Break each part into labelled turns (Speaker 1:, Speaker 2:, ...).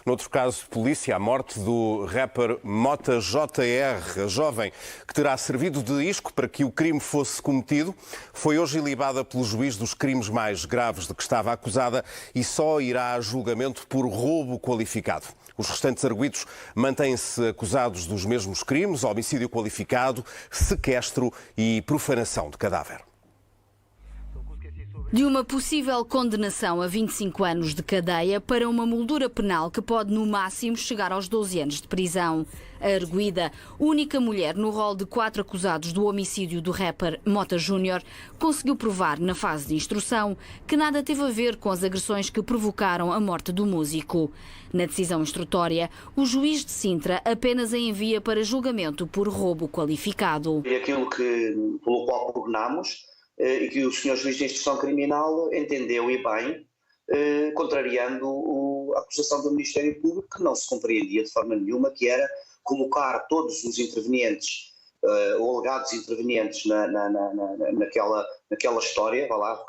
Speaker 1: Noutro caso de polícia, a morte do rapper Mota JR, a jovem que terá servido de isco para que o crime fosse cometido, foi hoje ilibada pelo juiz dos crimes mais graves de que estava acusada e só irá a julgamento por roubo qualificado. Os restantes arguidos mantêm-se acusados dos mesmos crimes: homicídio qualificado, sequestro e profanação de cadáver.
Speaker 2: De uma possível condenação a 25 anos de cadeia para uma moldura penal que pode no máximo chegar aos 12 anos de prisão. A arguida, única mulher no rol de 4 acusados do homicídio do rapper Mota Júnior, conseguiu provar na fase de instrução que nada teve a ver com as agressões que provocaram a morte do músico. Na decisão instrutória, o juiz de Sintra apenas a envia para julgamento por roubo qualificado.
Speaker 3: É aquilo pelo qual pugnamos e que o Sr. Juiz de Instrução Criminal entendeu e bem, contrariando a acusação do Ministério Público, que não se compreendia de forma nenhuma, que era colocar todos os intervenientes, ou alegados intervenientes naquela história, vá lá,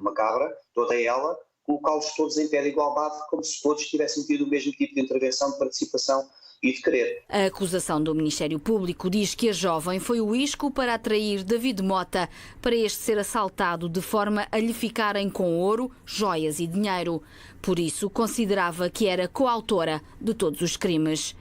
Speaker 3: macabra, toda ela, colocá-los todos em pé de igualdade, como se todos tivessem tido o mesmo tipo de intervenção, de participação e de querer.
Speaker 2: A acusação do Ministério Público diz que a jovem foi o isco para atrair David Mota, para este ser assaltado de forma a lhe ficarem com ouro, joias e dinheiro. Por isso, considerava que era coautora de todos os crimes.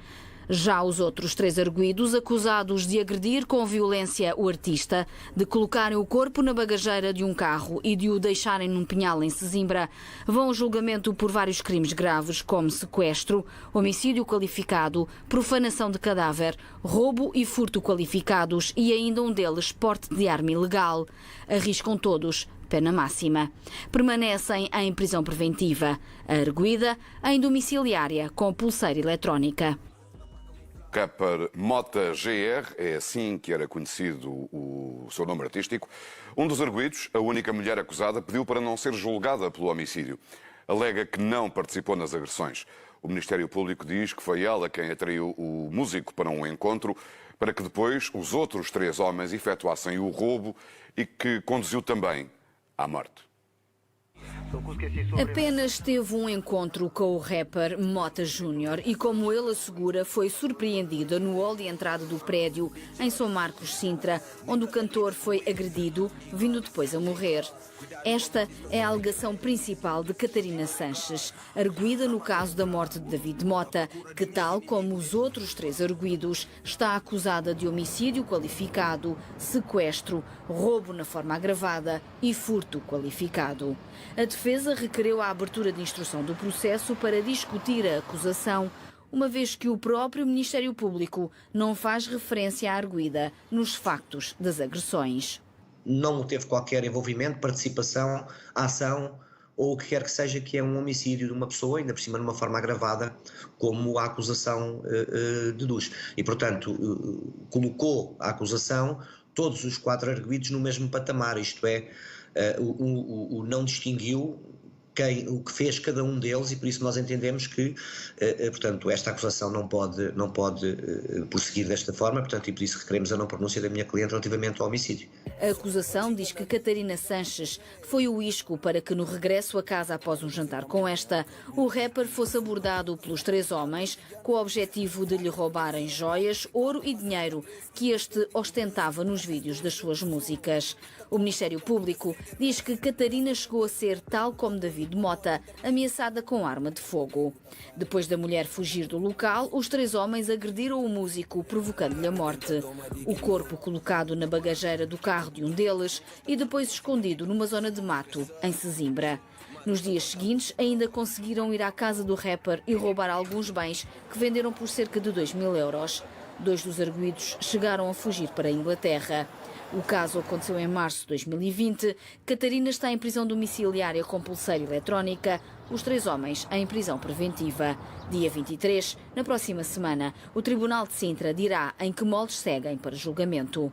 Speaker 2: Já os outros 3 arguidos, acusados de agredir com violência o artista, de colocarem o corpo na bagageira de um carro e de o deixarem num pinhal em Sesimbra, vão ao julgamento por vários crimes graves, como sequestro, homicídio qualificado, profanação de cadáver, roubo e furto qualificados e ainda um deles porte de arma ilegal. Arriscam todos pena máxima. Permanecem em prisão preventiva. A arguida em domiciliária com pulseira eletrónica.
Speaker 4: Rapper Mota GR, é assim que era conhecido o seu nome artístico. Um dos arguidos, a única mulher acusada, pediu para não ser julgada pelo homicídio. Alega que não participou nas agressões. O Ministério Público diz que foi ela quem atraiu o músico para um encontro, para que depois os outros 3 homens efetuassem o roubo e que conduziu também à morte.
Speaker 2: Apenas teve um encontro com o rapper Mota Júnior e, como ele assegura, foi surpreendida no hall de entrada do prédio em São Marcos, Sintra, onde o cantor foi agredido, vindo depois a morrer. Esta é a alegação principal de Catarina Sanches, arguida no caso da morte de David Mota, que, tal como os outros 3 arguidos, está acusada de homicídio qualificado, sequestro, roubo na forma agravada e furto qualificado. A defesa requereu a abertura de instrução do processo para discutir a acusação, uma vez que o próprio Ministério Público não faz referência à arguida nos factos das agressões.
Speaker 5: Não teve qualquer envolvimento, participação, ação ou o que quer que seja, que é um homicídio de uma pessoa, ainda por cima numa forma agravada, como a acusação deduz. E, portanto, colocou a acusação, todos os 4 arguidos, no mesmo patamar, isto é, não distinguiu o que fez cada um deles, e por isso nós entendemos que, portanto, esta acusação não pode prosseguir desta forma, portanto, e por isso requeremos a não pronúncia da minha cliente relativamente ao homicídio.
Speaker 2: A acusação diz que Catarina Sanches foi o isco para que, no regresso a casa após um jantar com esta, o rapper fosse abordado pelos 3 homens com o objetivo de lhe roubarem joias, ouro e dinheiro que este ostentava nos vídeos das suas músicas. O Ministério Público diz que Catarina chegou a ser, tal como David Mota, ameaçada com arma de fogo. Depois da mulher fugir do local, os 3 homens agrediram o músico, provocando-lhe a morte. O corpo colocado na bagageira do carro de um deles e depois escondido numa zona de mato, em Sesimbra. Nos dias seguintes, ainda conseguiram ir à casa do rapper e roubar alguns bens que venderam por cerca de 2.000 euros. 2 dos arguidos chegaram a fugir para a Inglaterra. O caso aconteceu em março de 2020. Catarina está em prisão domiciliária com pulseira eletrónica. Os 3 homens em prisão preventiva. Dia 23, na próxima semana, o Tribunal de Sintra dirá em que moldes seguem para julgamento.